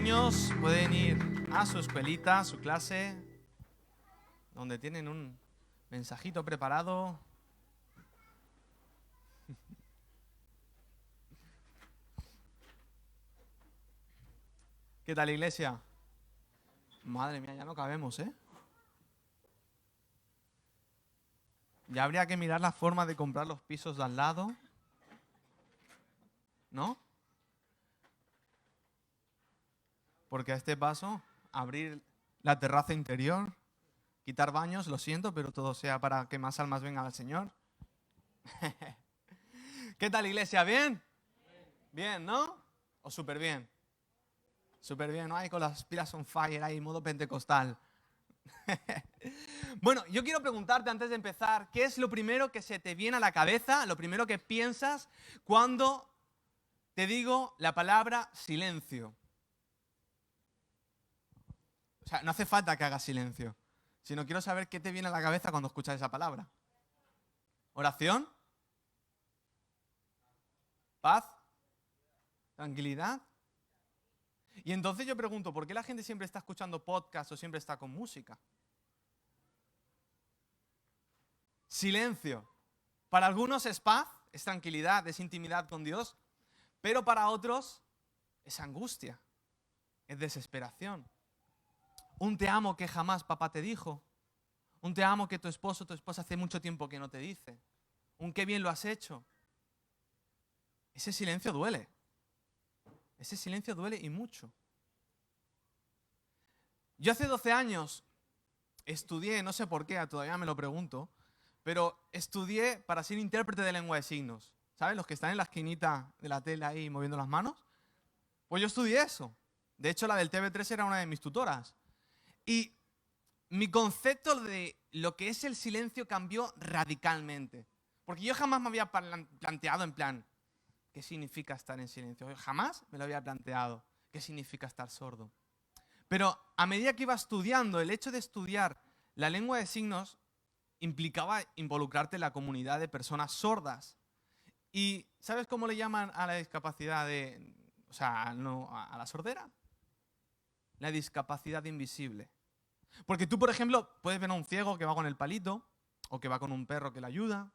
niños pueden ir a su escuelita, a su clase, donde tienen un mensajito preparado. ¿Qué tal, iglesia? Madre mía, ya no cabemos, ¿eh? Ya habría que mirar la forma de comprar los pisos de al lado, ¿no? Porque a este paso, abrir la terraza interior, quitar baños, lo siento, pero todo sea para que más almas vengan al Señor. ¿Qué tal, iglesia? ¿Bien? Bien, ¿no? ¿O súper bien? Súper bien, ¿no? Ahí con las pilas on fire, ahí, modo pentecostal. Bueno, yo quiero preguntarte antes de empezar, ¿qué es lo primero que se te viene a la cabeza, lo primero que piensas cuando te digo la palabra silencio? O sea, no hace falta que hagas silencio, sino quiero saber qué te viene a la cabeza cuando escuchas esa palabra. ¿Oración? ¿Paz? ¿Tranquilidad? Y entonces yo pregunto, ¿por qué la gente siempre está escuchando podcast o siempre está con música? Silencio. Para algunos es paz, es tranquilidad, es intimidad con Dios, pero para otros es angustia, es desesperación. Un te amo que jamás papá te dijo. Un te amo que tu esposo o tu esposa hace mucho tiempo que no te dice. Un qué bien lo has hecho. Ese silencio duele. Ese silencio duele y mucho. Yo hace 12 años estudié, no sé por qué, todavía me lo pregunto, pero estudié para ser intérprete de lengua de signos. ¿Sabes? Los que están en la esquinita de la tele ahí moviendo las manos. Pues yo estudié eso. De hecho, la del TV3 era una de mis tutoras. Y mi concepto de lo que es el silencio cambió radicalmente. Porque yo jamás me había planteado en plan, ¿qué significa estar en silencio? Yo jamás me lo había planteado. ¿Qué significa estar sordo? Pero a medida que iba estudiando, el hecho de estudiar la lengua de signos implicaba involucrarte en la comunidad de personas sordas. ¿Y sabes cómo le llaman a la discapacidad a la sordera? La discapacidad invisible. Porque tú, por ejemplo, puedes ver a un ciego que va con el palito, o que va con un perro que le ayuda,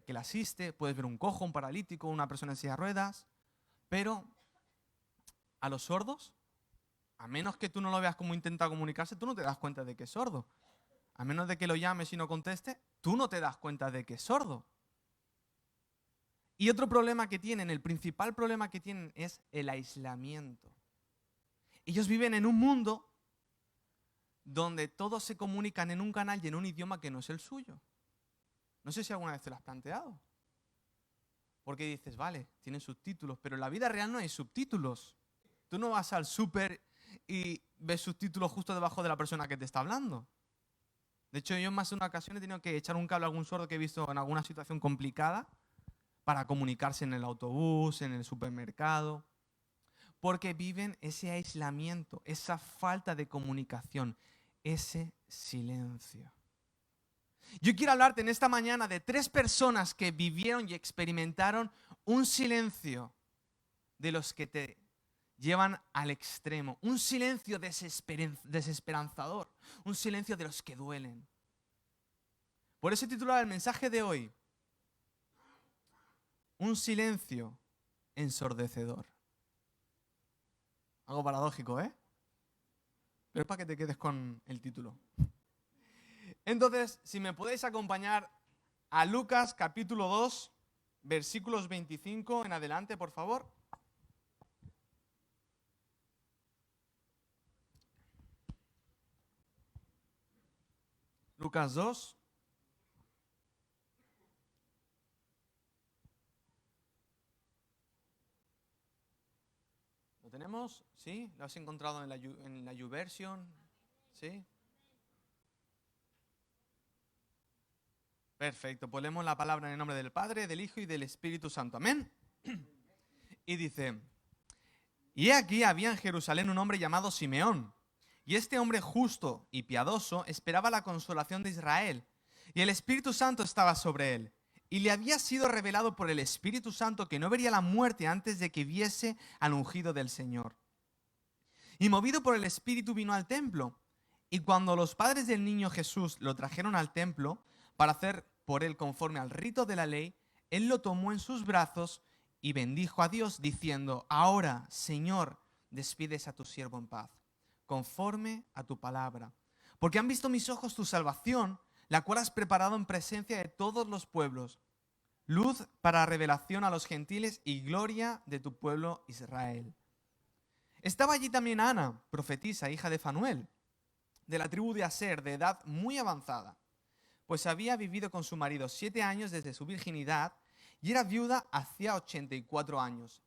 que le asiste, puedes ver un cojo, un paralítico, una persona en silla de ruedas, pero a los sordos, a menos que tú no lo veas como intenta comunicarse, tú no te das cuenta de que es sordo. A menos de que lo llames y no conteste, tú no te das cuenta de que es sordo. Y otro problema que tienen, el principal problema que tienen es el aislamiento. Ellos viven en un mundo donde todos se comunican en un canal y en un idioma que no es el suyo. No sé si alguna vez te lo has planteado. Porque dices, vale, tiene subtítulos, pero en la vida real no hay subtítulos. Tú no vas al súper y ves subtítulos justo debajo de la persona que te está hablando. De hecho, yo en más de una ocasión he tenido que echar un cable a algún sordo que he visto en alguna situación complicada para comunicarse en el autobús, en el supermercado. Porque viven ese aislamiento, esa falta de comunicación, ese silencio. Yo quiero hablarte en esta mañana de 3 personas que vivieron y experimentaron un silencio de los que te llevan al extremo. Un silencio desesperanzador, un silencio de los que duelen. Por eso he titulado el mensaje de hoy, un silencio ensordecedor. Algo paradójico, ¿eh? Pero es para que te quedes con el título. Entonces, si me podéis acompañar a Lucas capítulo 2, versículos 25 en adelante, por favor. Lucas 2. ¿Lo tenemos? ¿Sí? ¿Lo has encontrado en la YouVersion? ¿Sí? Perfecto, pues leemos la palabra en el nombre del Padre, del Hijo y del Espíritu Santo. Amén. Y dice, y he aquí había en Jerusalén un hombre llamado Simeón, y este hombre justo y piadoso esperaba la consolación de Israel, y el Espíritu Santo estaba sobre él. Y le había sido revelado por el Espíritu Santo que no vería la muerte antes de que viese al ungido del Señor. y movido por el Espíritu vino al templo. Y cuando los padres del niño Jesús lo trajeron al templo para hacer por él conforme al rito de la ley, él lo tomó en sus brazos y bendijo a Dios diciendo: ahora, Señor, despides a tu siervo en paz, conforme a tu palabra. Porque han visto mis ojos tu salvación, la cual has preparado en presencia de todos los pueblos, luz para revelación a los gentiles y gloria de tu pueblo Israel. Estaba allí también Ana, profetisa, hija de Fanuel, de la tribu de Aser, de edad muy avanzada, pues había vivido con su marido 7 años desde su virginidad y era viuda hacía 84 años.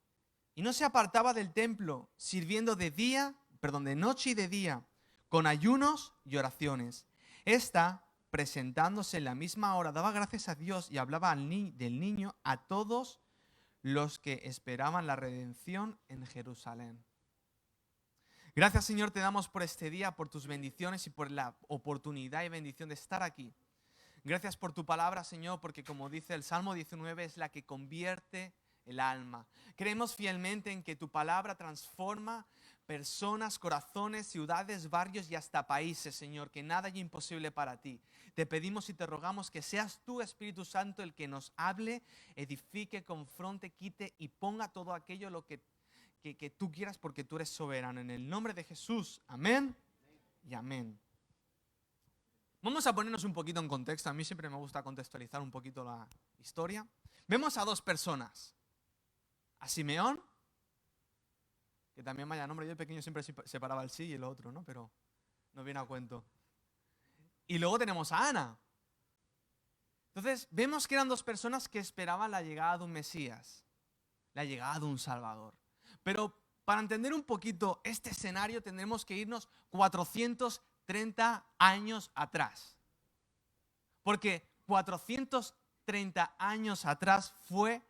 Y no se apartaba del templo, sirviendo de noche y de día, con ayunos y oraciones. Esta, presentándose en la misma hora, daba gracias a Dios y hablaba del niño a todos los que esperaban la redención en Jerusalén. Gracias, Señor, te damos por este día, por tus bendiciones y por la oportunidad y bendición de estar aquí. Gracias por tu palabra, Señor, porque como dice el Salmo 19, es la que convierte el alma. Creemos fielmente en que tu palabra transforma personas, corazones, ciudades, barrios y hasta países, Señor, que nada hay imposible para ti. Te pedimos y te rogamos que seas tú, Espíritu Santo, el que nos hable, edifique, confronte, quite y ponga todo aquello lo que tú quieras, porque tú eres soberano. En el nombre de Jesús, amén y amén. Vamos a ponernos un poquito en contexto. A mí siempre me gusta contextualizar un poquito la historia. Vemos a dos personas. A Simeón, que también vaya nombre, yo de pequeño siempre separaba el sí y el otro, ¿no? Pero no viene a cuento. Y luego tenemos a Ana. Entonces, vemos que eran dos personas que esperaban la llegada de un Mesías, la llegada de un Salvador. Pero para entender un poquito este escenario tendremos que irnos 430 años atrás. Porque 430 años atrás fue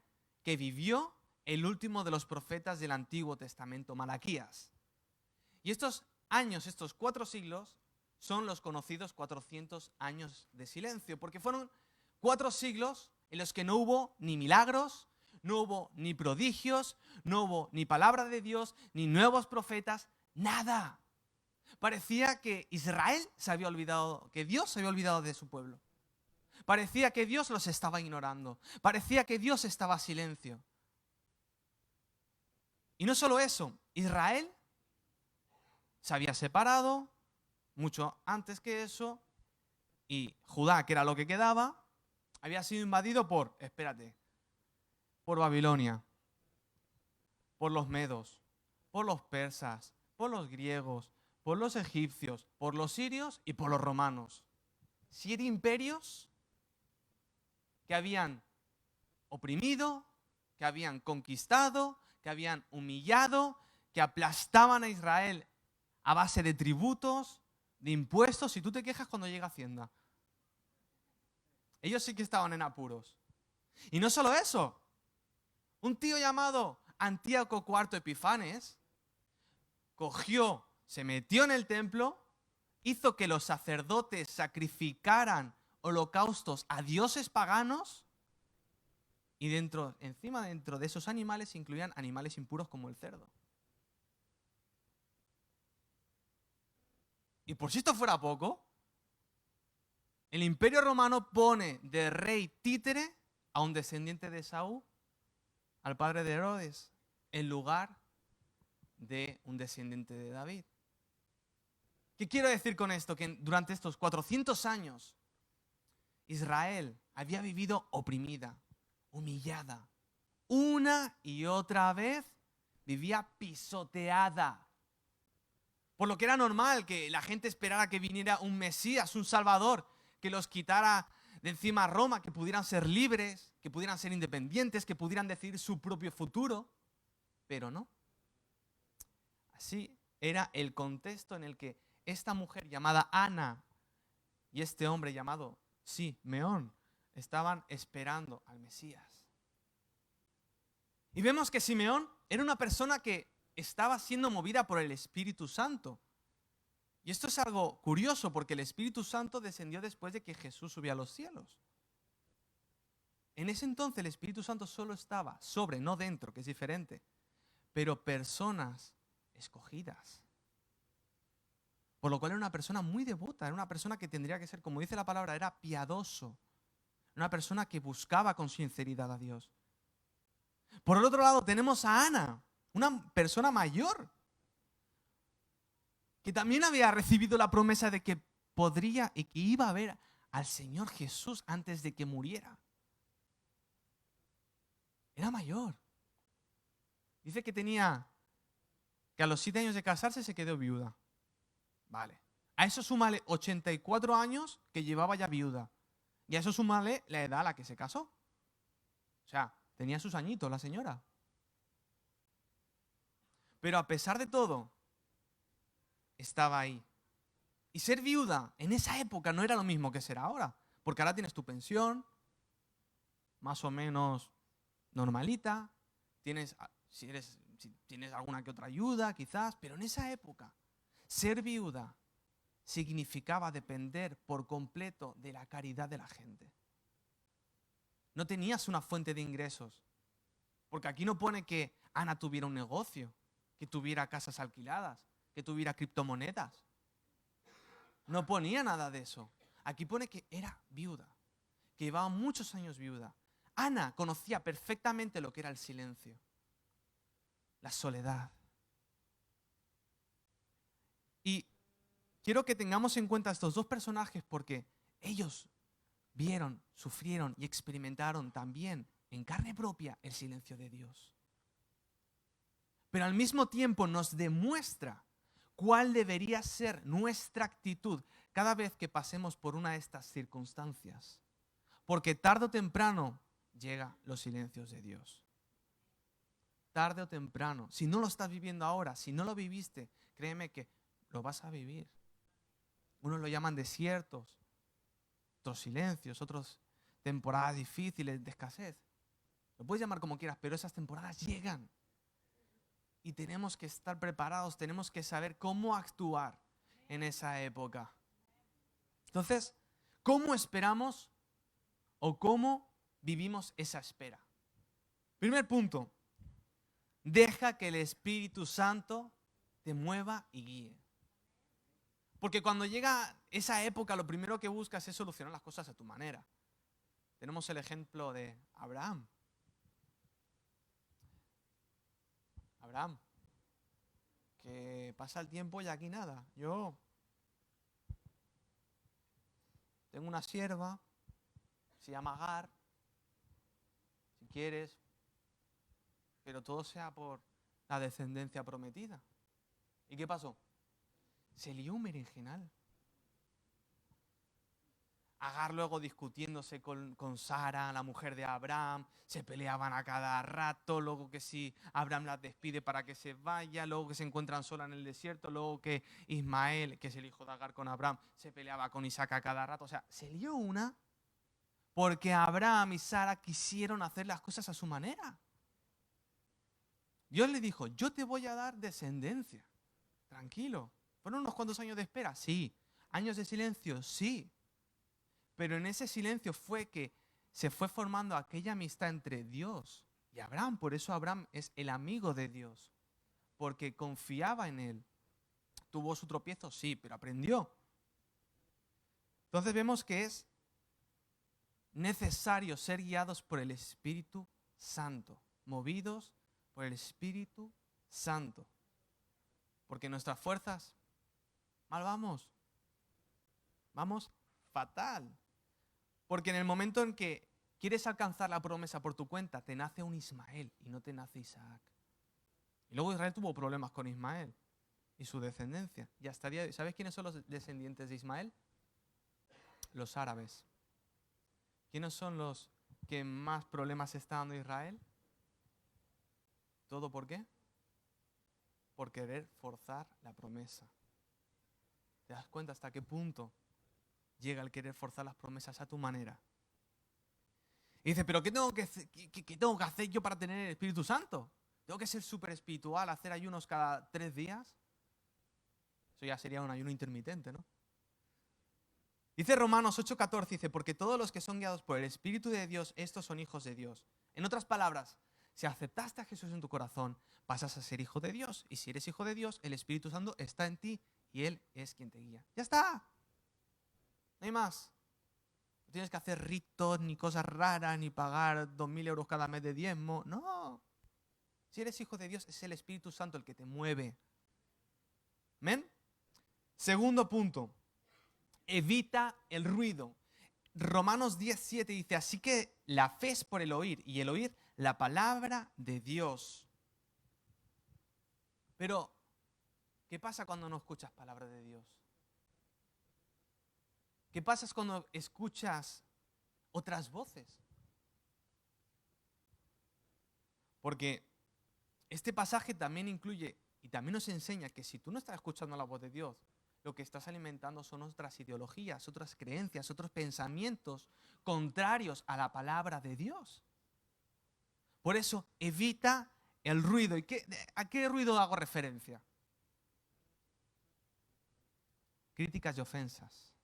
que vivió el último de los profetas del Antiguo Testamento, Malaquías. Y estos años, estos 4 siglos, son los conocidos 400 años de silencio, porque fueron 4 siglos en los que no hubo ni milagros, no hubo ni prodigios, no hubo ni palabra de Dios, ni nuevos profetas, nada. Parecía que Israel se había olvidado, que Dios se había olvidado de su pueblo. Parecía que Dios los estaba ignorando. Parecía que Dios estaba a silencio. Y no solo eso, Israel se había separado mucho antes que eso, y Judá, que era lo que quedaba, había sido invadido por Babilonia, por los medos, por los persas, por los griegos, por los egipcios, por los sirios y por los romanos. 7 imperios que habían oprimido, que habían conquistado, que habían humillado, que aplastaban a Israel a base de tributos, de impuestos. Y tú te quejas cuando llega Hacienda. Ellos sí que estaban en apuros. Y no solo eso. Un tío llamado Antíoco IV Epifanes cogió, se metió en el templo, hizo que los sacerdotes sacrificaran holocaustos a dioses paganos y dentro de esos animales incluían animales impuros como el cerdo. Y por si esto fuera poco, el Imperio Romano pone de rey títere a un descendiente de Saúl, al padre de Herodes, en lugar de un descendiente de David. ¿Qué quiero decir con esto? Que durante estos 400 años Israel había vivido oprimida, humillada. Una y otra vez vivía pisoteada. Por lo que era normal que la gente esperara que viniera un Mesías, un Salvador, que los quitara de encima a Roma, que pudieran ser libres, que pudieran ser independientes, que pudieran decidir su propio futuro. Pero no. Así era el contexto en el que esta mujer llamada Ana y este hombre llamado Simeón estaban esperando al Mesías. Y vemos que Simeón era una persona que estaba siendo movida por el Espíritu Santo. Y esto es algo curioso porque el Espíritu Santo descendió después de que Jesús subió a los cielos. En ese entonces el Espíritu Santo solo estaba sobre, no dentro, que es diferente, pero personas escogidas. Por lo cual era una persona muy devota, era una persona que tendría que ser, como dice la palabra, era piadoso. Una persona que buscaba con sinceridad a Dios. Por el otro lado tenemos a Ana, una persona mayor, que también había recibido la promesa de que podría y que iba a ver al Señor Jesús antes de que muriera. Era mayor. Dice que a los 7 años de casarse se quedó viuda. Vale. A eso súmale 84 años que llevaba ya viuda. Y a eso súmale la edad a la que se casó. O sea, tenía sus añitos la señora. Pero a pesar de todo, estaba ahí. Y ser viuda en esa época no era lo mismo que ser ahora. Porque ahora tienes tu pensión, más o menos normalita. Si tienes alguna que otra ayuda, quizás. Pero en esa época, ser viuda significaba depender por completo de la caridad de la gente. No tenías una fuente de ingresos. Porque aquí no pone que Ana tuviera un negocio, que tuviera casas alquiladas, que tuviera criptomonedas. No ponía nada de eso. Aquí pone que era viuda, que llevaba muchos años viuda. Ana conocía perfectamente lo que era el silencio, la soledad. Y quiero que tengamos en cuenta estos dos personajes porque ellos vieron, sufrieron y experimentaron también en carne propia el silencio de Dios. Pero al mismo tiempo nos demuestra cuál debería ser nuestra actitud cada vez que pasemos por una de estas circunstancias. Porque tarde o temprano llegan los silencios de Dios. Tarde o temprano. Si no lo estás viviendo ahora, si no lo viviste, créeme que lo vas a vivir. Unos lo llaman desiertos, otros silencios, otros temporadas difíciles de escasez. Lo puedes llamar como quieras, pero esas temporadas llegan. Y tenemos que estar preparados, tenemos que saber cómo actuar en esa época. Entonces, ¿cómo esperamos o cómo vivimos esa espera? Primer punto, deja que el Espíritu Santo te mueva y guíe. Porque cuando llega esa época, lo primero que buscas es solucionar las cosas a tu manera. Tenemos el ejemplo de Abraham. Abraham, que pasa el tiempo y aquí nada. Yo tengo una sierva, se llama Agar, si quieres, pero todo sea por la descendencia prometida. ¿Y qué pasó? Se lió un berenjenal. Agar luego discutiéndose con Sara, la mujer de Abraham, se peleaban a cada rato, luego que si Abraham las despide para que se vaya, luego que se encuentran solas en el desierto, luego que Ismael, que es el hijo de Agar con Abraham, se peleaba con Isaac a cada rato. O sea, se lió una porque Abraham y Sara quisieron hacer las cosas a su manera. Dios le dijo, yo te voy a dar descendencia, tranquilo. ¿Fueron unos cuantos años de espera? Sí. ¿Años de silencio? Sí. Pero en ese silencio fue que se fue formando aquella amistad entre Dios y Abraham. Por eso Abraham es el amigo de Dios. Porque confiaba en él. ¿Tuvo su tropiezo? Sí, pero aprendió. Entonces vemos que es necesario ser guiados por el Espíritu Santo. Movidos por el Espíritu Santo. Porque nuestras fuerzas, mal vamos. Vamos fatal. Porque en el momento en que quieres alcanzar la promesa por tu cuenta, te nace un Ismael y no te nace Isaac. Y luego Israel tuvo problemas con Ismael y su descendencia. Y hasta el día de hoy, ¿sabes quiénes son los descendientes de Ismael? Los árabes. ¿Quiénes son los que más problemas está dando Israel? ¿Todo por qué? Por querer forzar la promesa. ¿Te das cuenta hasta qué punto llega el querer forzar las promesas a tu manera? Y dice, ¿pero qué tengo que hacer yo para tener el Espíritu Santo? ¿Tengo que ser súper espiritual, hacer ayunos cada 3 días? Eso ya sería un ayuno intermitente, ¿no? Dice Romanos 8:14, dice, porque todos los que son guiados por el Espíritu de Dios, estos son hijos de Dios. En otras palabras, Si aceptaste a Jesús en tu corazón, pasas a ser hijo de Dios. Y si eres hijo de Dios, el Espíritu Santo está en ti y Él es quien te guía. ¡Ya está! No hay más. No tienes que hacer ritos, ni cosas raras, ni pagar 2.000 euros cada mes de diezmo. No. Si eres hijo de Dios, es el Espíritu Santo el que te mueve. ¿Amén? Segundo punto. Evita el ruido. Romanos 10:7 dice, así que la fe es por el oír, y el oír la palabra de Dios. Pero, ¿qué pasa cuando no escuchas palabra de Dios? ¿Qué pasa cuando escuchas otras voces? Porque este pasaje también incluye y también nos enseña que si tú no estás escuchando la voz de Dios, lo que estás alimentando son otras ideologías, otras creencias, otros pensamientos contrarios a la palabra de Dios. Por eso, evita el ruido. ¿Y a qué ruido hago referencia? Críticas y ofensas.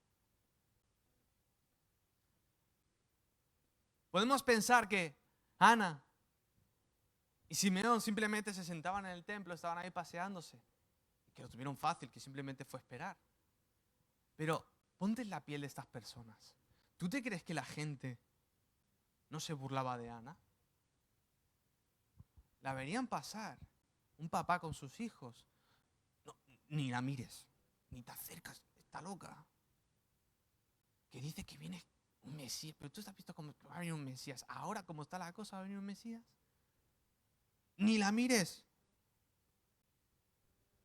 Podemos pensar que Ana y Simeón simplemente se sentaban en el templo, estaban ahí paseándose, que lo tuvieron fácil, que simplemente fue esperar. Pero ponte en la piel de estas personas. ¿Tú te crees que la gente no se burlaba de Ana? La verían pasar, un papá con sus hijos. No, ni la mires, ni te acercas, está loca. Que dice que viene un Mesías, pero tú has visto cómo va a venir un Mesías. Ahora, como está la cosa, va a venir un Mesías. Ni la mires.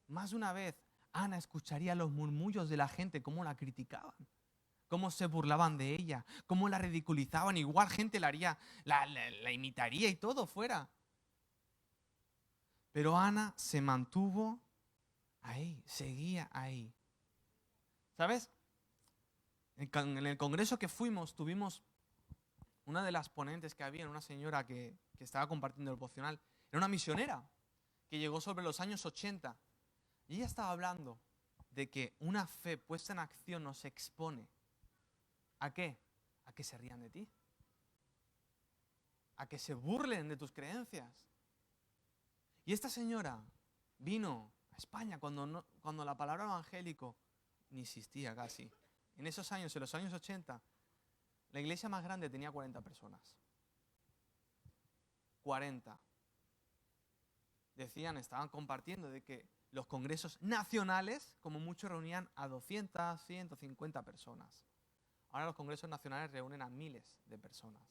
Más de una vez, Ana escucharía los murmullos de la gente, cómo la criticaban, cómo se burlaban de ella, cómo la ridiculizaban. Igual gente la haría, la imitaría y todo fuera. Pero Ana se mantuvo ahí, seguía ahí. ¿Sabes? En el congreso que fuimos, tuvimos una de las ponentes que había, una señora que estaba compartiendo el devocional, era una misionera que llegó sobre los años 80. Y ella estaba hablando de que una fe puesta en acción nos expone. ¿A qué? A que se rían de ti. A que se burlen de tus creencias. Y esta señora vino a España cuando la palabra evangélico ni existía casi. En esos años, en los años 80, la iglesia más grande tenía 40 personas. 40. Decían, estaban compartiendo de que los congresos nacionales, como mucho, reunían a 200, 150 personas. Ahora los congresos nacionales reúnen a miles de personas.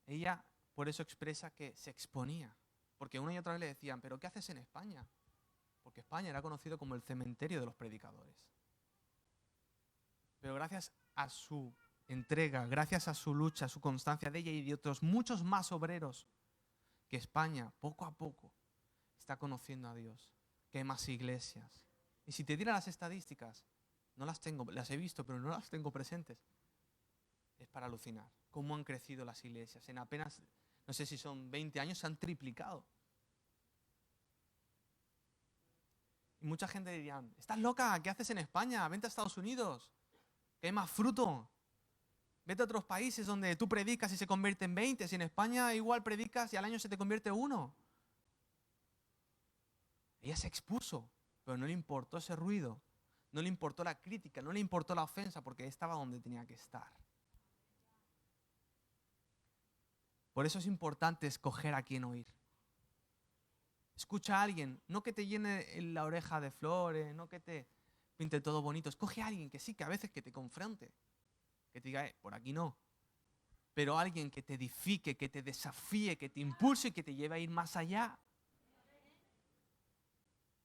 Ella por eso expresa que se exponía, porque una y otra vez le decían, ¿pero qué haces en España? Porque España era conocido como el cementerio de los predicadores. Pero gracias a su entrega, gracias a su lucha, a su constancia de ella y de otros muchos más obreros, que España poco a poco está conociendo a Dios, que hay más iglesias. Y si te diera las estadísticas, no las tengo, las he visto, pero no las tengo presentes. Es para alucinar cómo han crecido las iglesias. En apenas, no sé si son 20 años, se han triplicado. Y mucha gente diría, ¿estás loca? ¿Qué haces en España? Vente a Estados Unidos, que hay más fruto. Vete a otros países donde tú predicas y se convierte en 20. Si en España igual predicas y al año se te convierte 1. Ella se expuso, pero no le importó ese ruido. No le importó la crítica, no le importó la ofensa, porque estaba donde tenía que estar. Por eso es importante escoger a quién oír. Escucha a alguien, no que te llene la oreja de flores, no que te pinte todo bonito. Escoge a alguien que sí, que a veces que te confronte, que te diga, por aquí no. Pero alguien que te edifique, que te desafíe, que te impulse y que te lleve a ir más allá.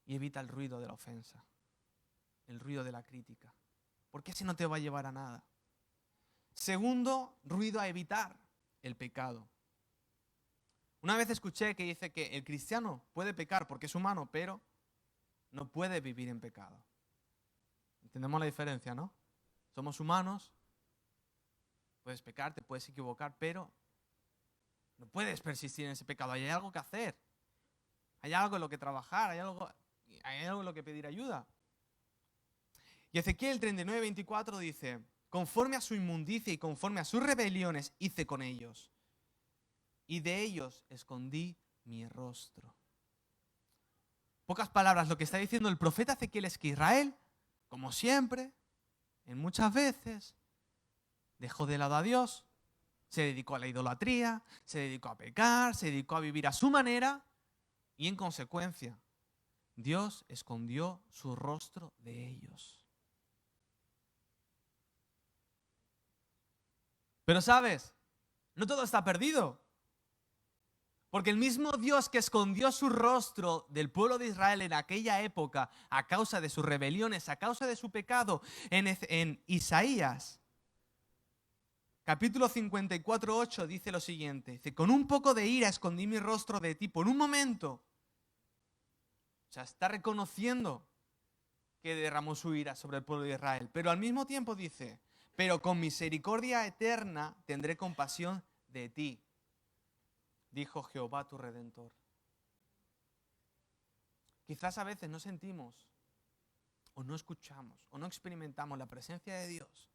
Y evita el ruido de la ofensa, el ruido de la crítica, porque ese no te va a llevar a nada. Segundo, ruido a evitar, el pecado. Una vez escuché que dice que el cristiano puede pecar porque es humano, pero no puede vivir en pecado. ¿Entendemos la diferencia, no? Somos humanos, puedes pecar, te puedes equivocar, pero no puedes persistir en ese pecado. Hay algo que hacer, hay algo en lo que trabajar, hay algo en lo que pedir ayuda. Y Ezequiel 39:24 dice, Conforme a su inmundicia y conforme a sus rebeliones hice con ellos. Y de ellos escondí mi rostro. Pocas palabras, lo que está diciendo el profeta Ezequiel es que Israel, como siempre, en muchas veces, dejó de lado a Dios, se dedicó a la idolatría, se dedicó a pecar, se dedicó a vivir a su manera y en consecuencia, Dios escondió su rostro de ellos. Pero ¿sabes? No todo está perdido. Porque el mismo Dios que escondió su rostro del pueblo de Israel en aquella época a causa de sus rebeliones, a causa de su pecado, en Isaías, capítulo 54:8 dice lo siguiente. Dice, con un poco de ira escondí mi rostro de ti por un momento. O sea, está reconociendo que derramó su ira sobre el pueblo de Israel. Pero al mismo tiempo dice, pero con misericordia eterna tendré compasión de ti, dijo Jehová tu Redentor. Quizás a veces no sentimos, o no escuchamos, o no experimentamos la presencia de Dios,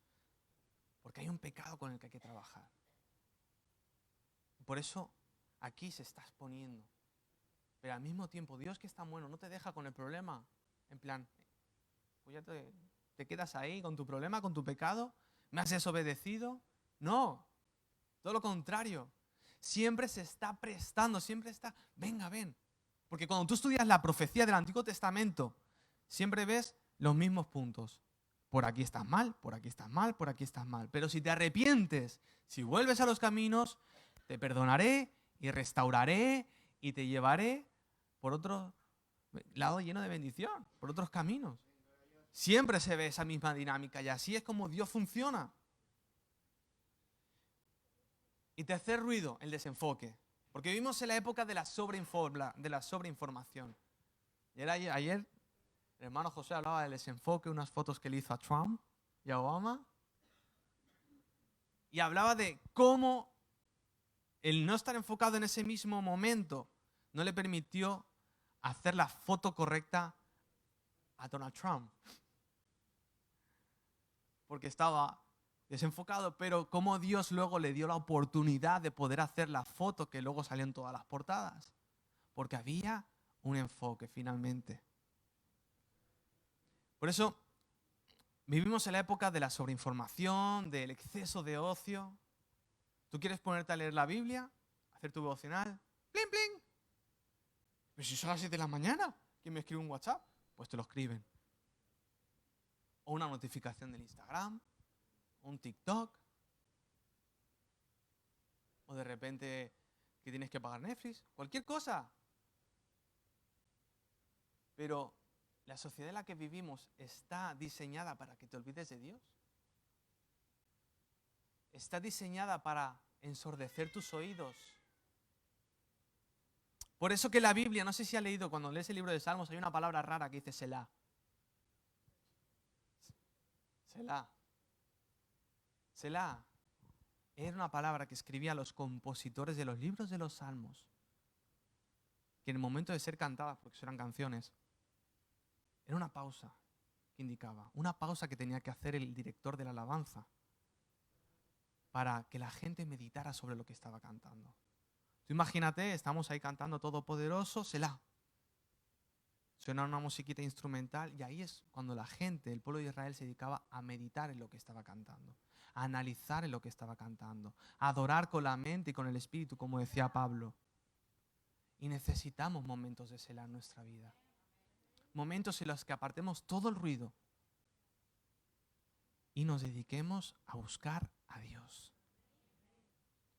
porque hay un pecado con el que hay que trabajar. Por eso aquí se está exponiendo. Pero al mismo tiempo, Dios que está bueno, no te deja con el problema. En plan, pues ya te quedas ahí con tu problema, con tu pecado. ¿Me has desobedecido? No, todo lo contrario. Siempre se está prestando, siempre está, venga, ven. Porque cuando tú estudias la profecía del Antiguo Testamento, siempre ves los mismos puntos. Por aquí estás mal, por aquí estás mal, por aquí estás mal. Pero si te arrepientes, si vuelves a los caminos, te perdonaré y restauraré y te llevaré por otro lado lleno de bendición, por otros caminos. Siempre se ve esa misma dinámica y así es como Dios funciona. Y tercer ruido, el desenfoque. Porque vivimos en la época de la sobreinformación. Y ayer el hermano José hablaba del desenfoque, unas fotos que le hizo a Trump y a Obama. Y hablaba de cómo el no estar enfocado en ese mismo momento no le permitió hacer la foto correcta a Donald Trump. Porque estaba desenfocado, pero cómo Dios luego le dio la oportunidad de poder hacer la foto que luego salió en todas las portadas. Porque había un enfoque finalmente. Por eso vivimos en la época de la sobreinformación, del exceso de ocio. ¿Tú quieres ponerte a leer la Biblia? ¿Hacer tu devocional? ¡Pling, pling! Pero si son las 7 de la mañana, ¿quién me escribe un WhatsApp? Pues te lo escriben. O una notificación del Instagram, un TikTok, o de repente que tienes que pagar Netflix, cualquier cosa. Pero la sociedad en la que vivimos está diseñada para que te olvides de Dios. Está diseñada para ensordecer tus oídos. Por eso que la Biblia, no sé si has leído, cuando lees el libro de Salmos hay una palabra rara que dice Selah. Selah. Selah era una palabra que escribían los compositores de los libros de los Salmos, que en el momento de ser cantadas, porque eran canciones, era una pausa que indicaba, una pausa que tenía que hacer el director de la alabanza para que la gente meditara sobre lo que estaba cantando. Tú imagínate, estamos ahí cantando Todopoderoso, Selah. Suena una musiquita instrumental y ahí es cuando la gente, el pueblo de Israel, se dedicaba a meditar en lo que estaba cantando, a analizar en lo que estaba cantando, a adorar con la mente y con el espíritu, como decía Pablo. Y necesitamos momentos de Selah en nuestra vida. Momentos en los que apartemos todo el ruido y nos dediquemos a buscar a Dios.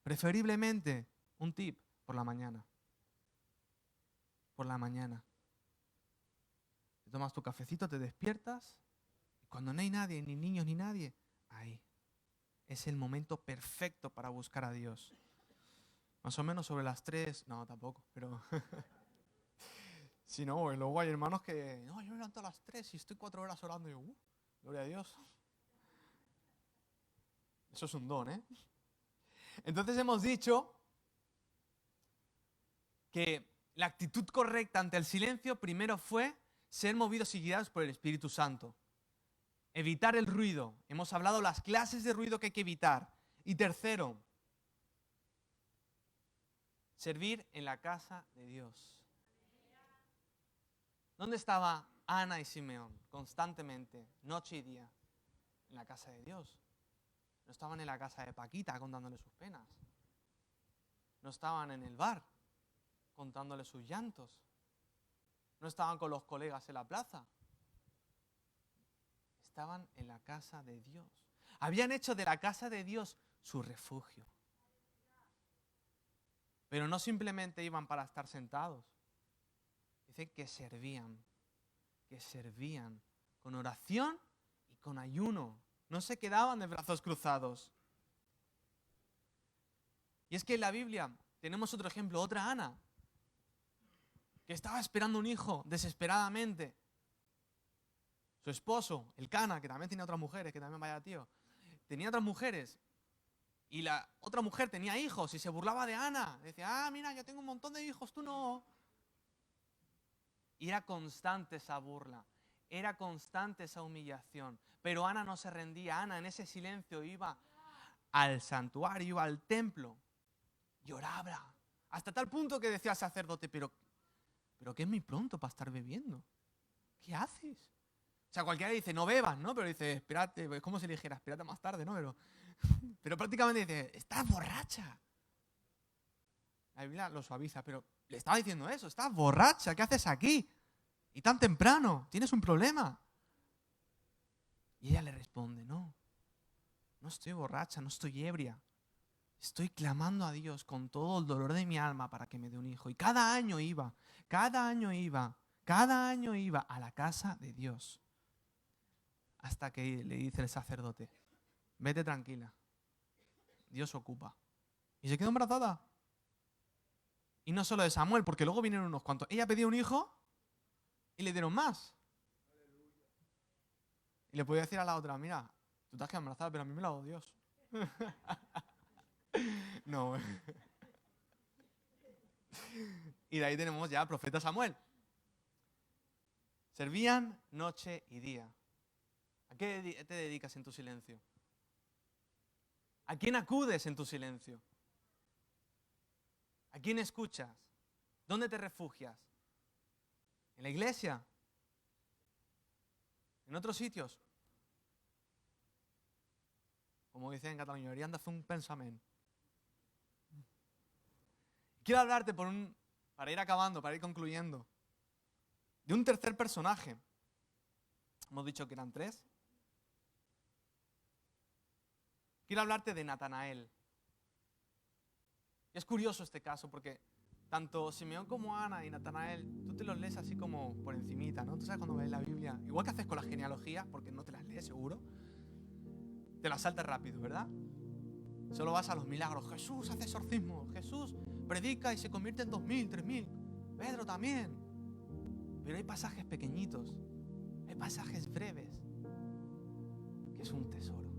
Preferiblemente, un tip, por la mañana. Por la mañana. Te tomas tu cafecito, te despiertas y cuando no hay nadie, ni niños ni nadie, ahí. Es el momento perfecto para buscar a Dios. Más o menos sobre las 3, no, tampoco, pero... Si no, luego hay hermanos que, no, yo me levanto a las 3 y estoy 4 horas orando y yo, gloria a Dios. Eso es un don, ¿eh? Entonces hemos dicho que la actitud correcta ante el silencio primero fue ser movidos y guiados por el Espíritu Santo. Evitar el ruido. Hemos hablado las clases de ruido que hay que evitar. Y tercero, servir en la casa de Dios. ¿Dónde estaba Ana y Simeón? Constantemente, noche y día, en la casa de Dios. No estaban en la casa de Paquita contándole sus penas. No estaban en el bar contándole sus llantos. No estaban con los colegas en la plaza. Estaban en la casa de Dios. Habían hecho de la casa de Dios su refugio. Pero no simplemente iban para estar sentados. Dice que servían con oración y con ayuno. No se quedaban de brazos cruzados. Y es que en la Biblia tenemos otro ejemplo, otra Ana, que estaba esperando un hijo desesperadamente. Su esposo, el Cana, que también tenía otras mujeres, que también vaya tío, tenía otras mujeres. Y la otra mujer tenía hijos y se burlaba de Ana. Decía, mira, yo tengo un montón de hijos, tú no. Y era constante esa burla, era constante esa humillación. Pero Ana no se rendía. Ana en ese silencio iba al santuario, iba al templo, lloraba. Hasta tal punto que decía al sacerdote, pero ¿qué es muy pronto para estar bebiendo? ¿Qué haces? O sea, cualquiera dice, no bebas, ¿no? Pero dice, espérate, es como si le dijera, espérate más tarde, ¿no? Pero prácticamente dice, estás borracha. La Biblia lo suaviza, pero le estaba diciendo eso, estás borracha, ¿qué haces aquí? Y tan temprano, tienes un problema. Y ella le responde, no estoy borracha, no estoy ebria. Estoy clamando a Dios con todo el dolor de mi alma para que me dé un hijo. Y cada año iba a la casa de Dios. Hasta que le dice el sacerdote, vete tranquila, Dios ocupa. Y se quedó embarazada. Y no solo de Samuel, porque luego vinieron unos cuantos. Ella pedía un hijo y le dieron más. Y le podía decir a la otra, mira, tú te has quedado embarazada, pero a mí me lo ha dado Dios. No. Y de ahí tenemos ya al profeta Samuel. Servían noche y día. ¿A qué te dedicas en tu silencio? ¿A quién acudes en tu silencio? ¿A quién escuchas? ¿Dónde te refugias? ¿En la iglesia? ¿En otros sitios? Como dicen en Cataluña, deberían de hacer un pensamiento. Quiero hablarte para ir acabando, para ir concluyendo, de un tercer personaje. Hemos dicho que eran tres. Quiero hablarte de Natanael. Es curioso este caso porque tanto Simeón como Ana y Natanael, tú te los lees así como por encimita, ¿no? Tú sabes cuando ves la Biblia, igual que haces con las genealogías, porque no te las lees seguro, te las saltas rápido, ¿verdad? Solo vas a los milagros. Jesús hace exorcismo, Jesús predica y se convierte en 2000, 3000. Pedro también. Pero hay pasajes pequeñitos, hay pasajes breves, que es un tesoro,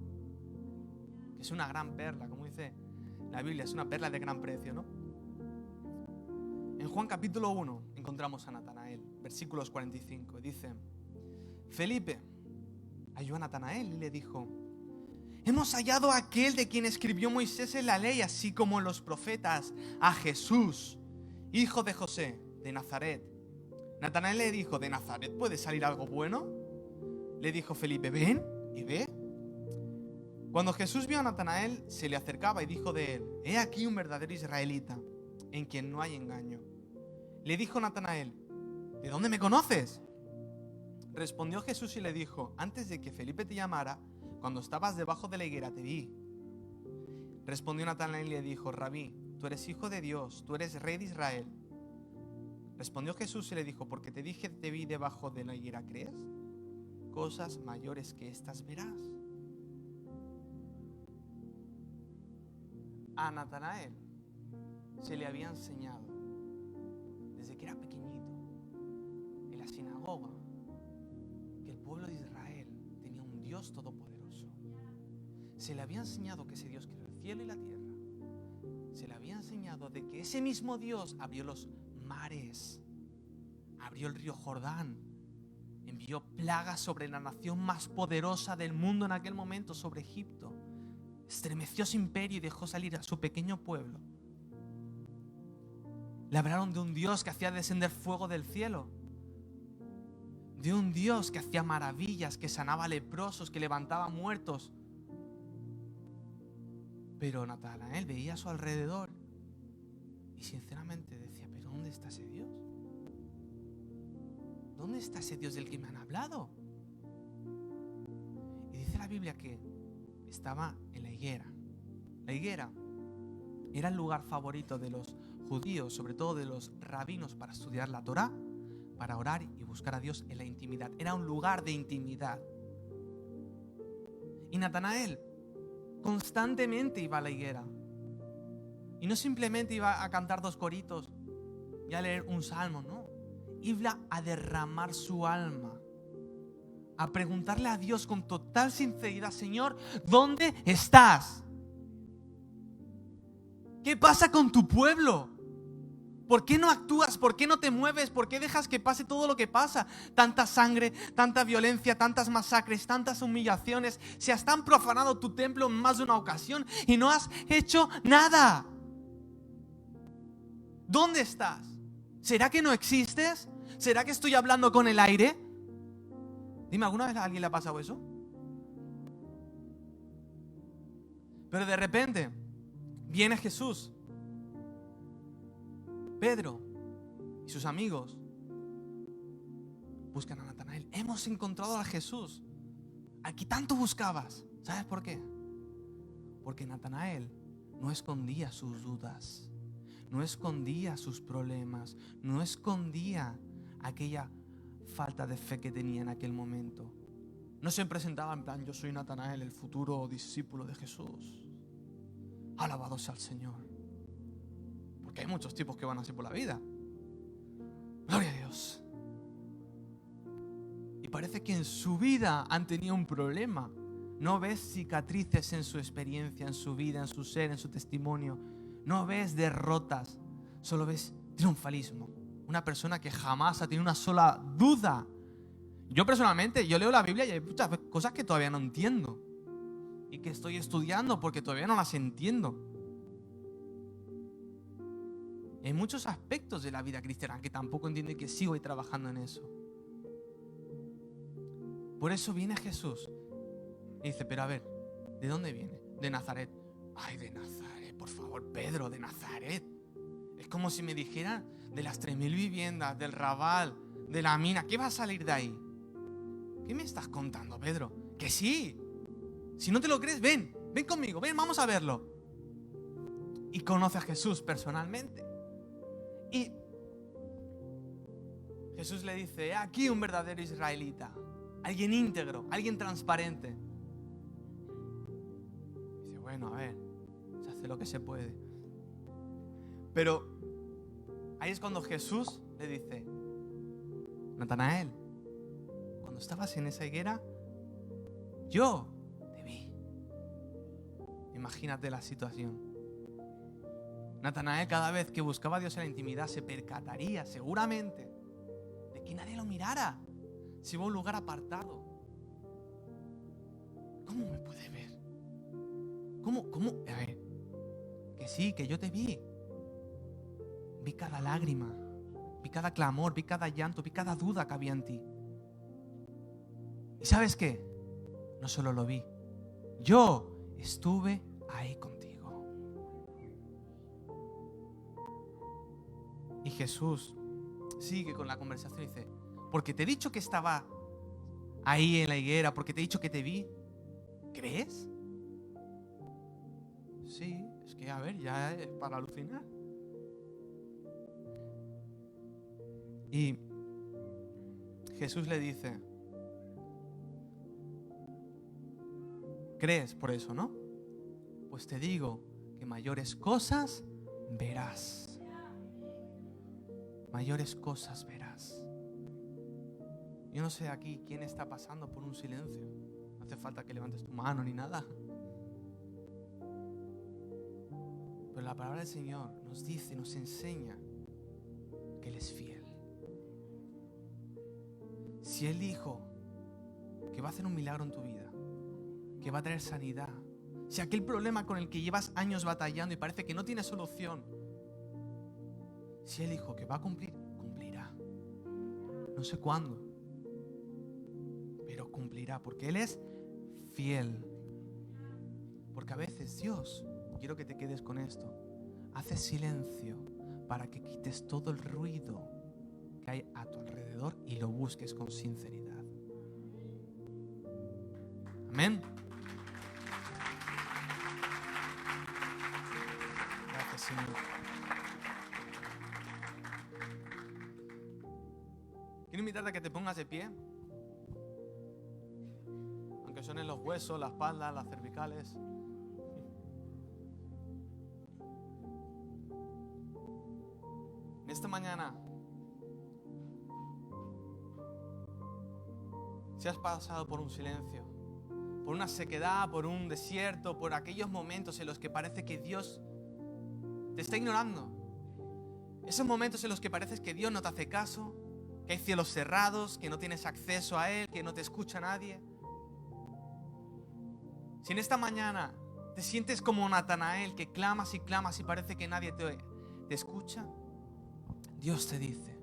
que es una gran perla, como dice la Biblia, es una perla de gran precio, ¿no? En Juan capítulo 1 encontramos a Natanael, versículos 45, dice, Felipe halló a Natanael y le dijo, hemos hallado a aquel de quien escribió Moisés en la ley, así como en los profetas, a Jesús, hijo de José, de Nazaret. Natanael le dijo, ¿de Nazaret puede salir algo bueno? Le dijo Felipe, ven y ve. Cuando Jesús vio a Natanael, se le acercaba y dijo de él, he aquí un verdadero israelita, en quien no hay engaño. Le dijo Natanael, ¿de dónde me conoces? Respondió Jesús y le dijo, antes de que Felipe te llamara, cuando estabas debajo de la higuera te vi. Respondió Natanael y le dijo, Rabí, tú eres hijo de Dios, tú eres rey de Israel. Respondió Jesús y le dijo, porque te dije te vi debajo de la higuera, ¿crees? Cosas mayores que estas verás. A Natanael se le había enseñado desde que era pequeñito en la sinagoga que el pueblo de Israel tenía un Dios todopoderoso. Se le había enseñado que ese Dios creó el cielo y la tierra. Se le había enseñado de que ese mismo Dios abrió los mares, abrió el río Jordán, envió plagas sobre la nación más poderosa del mundo en aquel momento, sobre Egipto. Estremeció su imperio y dejó salir a su pequeño pueblo. Le hablaron de un Dios que hacía descender fuego del cielo, de un Dios que hacía maravillas, que sanaba leprosos, que levantaba muertos. Pero Natanael veía a su alrededor y sinceramente decía, ¿pero dónde está ese Dios? ¿Dónde está ese Dios del que me han hablado? Y dice la Biblia que estaba en la higuera. La higuera era el lugar favorito de los judíos, sobre todo de los rabinos, para estudiar la Torá, para orar y buscar a Dios en la intimidad. Era un lugar de intimidad. Y Natanael constantemente iba a la higuera. Y no simplemente iba a cantar 2 coritos y a leer un salmo, no. Iba a derramar su alma, a preguntarle a Dios con total sinceridad, Señor, ¿dónde estás? ¿Qué pasa con tu pueblo? ¿Por qué no actúas? ¿Por qué no te mueves? ¿Por qué dejas que pase todo lo que pasa? Tanta sangre, tanta violencia, tantas masacres, tantas humillaciones. Se has tan profanado tu templo en más de una ocasión y no has hecho nada. ¿Dónde estás? ¿Será que no existes? ¿Será que estoy hablando con el aire? Dime, ¿alguna vez a alguien le ha pasado eso? Pero de repente viene Jesús, Pedro y sus amigos buscan a Natanael. Hemos encontrado a Jesús al que tanto buscabas. ¿Sabes por qué? Porque Natanael no escondía sus dudas, no escondía sus problemas, no escondía aquella falta de fe que tenía en aquel momento. No se presentaba en plan, yo soy Natanael, el futuro discípulo de Jesús. Alabado sea el Señor. Porque hay muchos tipos que van así por la vida. Gloria a Dios. Y parece que en su vida han tenido un problema. No ves cicatrices en su experiencia, en su vida, en su ser, en su testimonio. No ves derrotas, solo ves triunfalismo. Una persona que jamás ha tenido una sola duda. Yo personalmente, yo leo la Biblia y hay muchas cosas que todavía no entiendo. Y que estoy estudiando porque todavía no las entiendo. Hay muchos aspectos de la vida cristiana que tampoco entiendo y que sigo ahí trabajando en eso. Por eso viene Jesús y dice, pero a ver, ¿de dónde viene? De Nazaret. Ay, de Nazaret, por favor, Pedro, de Nazaret. Es como si me dijeran de las 3.000 viviendas, del Raval, de la mina. ¿Qué va a salir de ahí? ¿Qué me estás contando, Pedro? Que sí. Si no te lo crees, ven conmigo, ven, vamos a verlo. Y conoce a Jesús personalmente. Y Jesús le dice, aquí un verdadero israelita, alguien íntegro, alguien transparente. Dice, bueno, a ver, se hace lo que se puede. Pero ahí es cuando Jesús le dice, Natanael, cuando estabas en esa higuera, yo te vi. Imagínate la situación. Natanael, cada vez que buscaba a Dios en la intimidad, se percataría seguramente de que nadie lo mirara. Se iba a un lugar apartado. ¿Cómo me puede ver? ¿Cómo? A ver, que sí, que yo te vi. Vi cada lágrima, vi cada clamor, vi cada llanto, vi cada duda que había en ti. ¿Y sabes qué? No solo lo vi, yo estuve ahí contigo. Y Jesús sigue con la conversación y dice, porque te he dicho que estaba ahí en la higuera, porque te he dicho que te vi, ¿crees? Sí, es que a ver, ya es para alucinar. Y Jesús le dice, ¿crees por eso, no? Pues te digo que mayores cosas verás. Mayores cosas verás. Yo no sé aquí quién está pasando por un silencio. No hace falta que levantes tu mano ni nada. Pero la palabra del Señor nos dice, nos enseña que Él es fiel. Si Él dijo que va a hacer un milagro en tu vida, que va a traer sanidad, si aquel problema con el que llevas años batallando y parece que no tiene solución, si Él dijo que va a cumplir, cumplirá. No sé cuándo, pero cumplirá, porque Él es fiel. Porque a veces Dios, quiero que te quedes con esto, hace silencio para que quites todo el ruido que hay a tu alrededor y lo busques con sinceridad. Amén. Gracias, Señor. Quiero invitarte a que te pongas de pie. Aunque suenen los huesos, la espalda, las cervicales. En esta mañana, si has pasado por un silencio, por una sequedad, por un desierto, por aquellos momentos en los que parece que Dios te está ignorando, esos momentos en los que parece que Dios no te hace caso, que hay cielos cerrados, que no tienes acceso a Él, que no te escucha nadie. Si en esta mañana te sientes como Natanael, que clamas y clamas y parece que nadie te escucha, Dios te dice,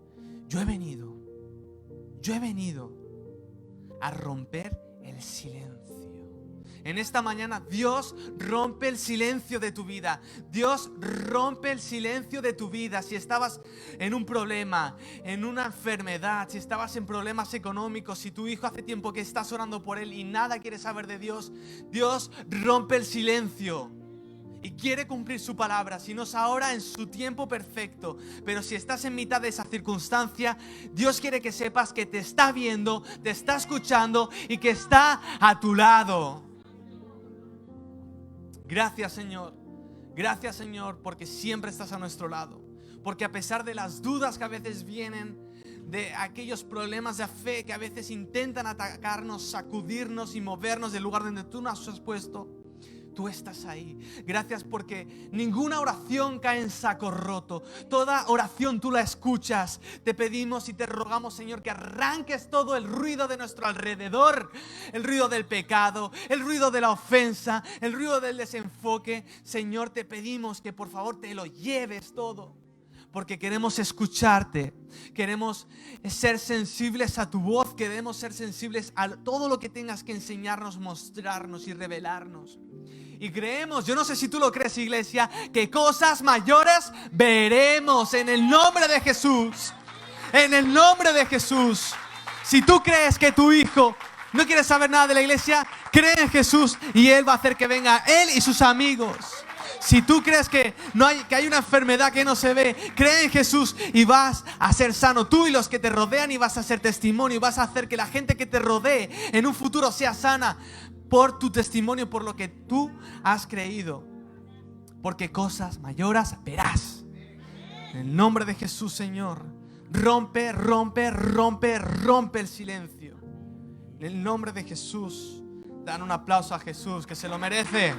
yo he venido a romper el silencio. En esta mañana Dios rompe el silencio de tu vida. Dios rompe el silencio de tu vida. Si estabas en un problema, en una enfermedad, si estabas en problemas económicos, si tu hijo hace tiempo que estás orando por él y nada quiere saber de Dios, Dios rompe el silencio y quiere cumplir su palabra, si no es ahora, en su tiempo perfecto. Pero si estás en mitad de esa circunstancia, Dios quiere que sepas que te está viendo, te está escuchando y que está a tu lado. Gracias, Señor. Gracias, Señor, porque siempre estás a nuestro lado. Porque a pesar de las dudas que a veces vienen, de aquellos problemas de fe que a veces intentan atacarnos, sacudirnos y movernos del lugar donde tú nos has puesto, tú estás ahí. Gracias porque ninguna oración cae en saco roto. Toda oración tú la escuchas. Te pedimos y te rogamos, Señor, que arranques todo el ruido de nuestro alrededor. El ruido del pecado, el ruido de la ofensa, el ruido del desenfoque. Señor, te pedimos que por favor te lo lleves todo. Porque queremos escucharte, queremos ser sensibles a tu voz, queremos ser sensibles a todo lo que tengas que enseñarnos, mostrarnos y revelarnos. Y creemos, yo no sé si tú lo crees, iglesia, que cosas mayores veremos en el nombre de Jesús. En el nombre de Jesús. Si tú crees que tu hijo no quiere saber nada de la iglesia, cree en Jesús y Él va a hacer que venga él y sus amigos. Si tú crees que hay una enfermedad que no se ve, cree en Jesús y vas a ser sano tú y los que te rodean, y vas a ser testimonio y vas a hacer que la gente que te rodee en un futuro sea sana por tu testimonio, por lo que tú has creído. Porque cosas mayores verás. En el nombre de Jesús, Señor, rompe el silencio. En el nombre de Jesús, dan un aplauso a Jesús, que se lo merece.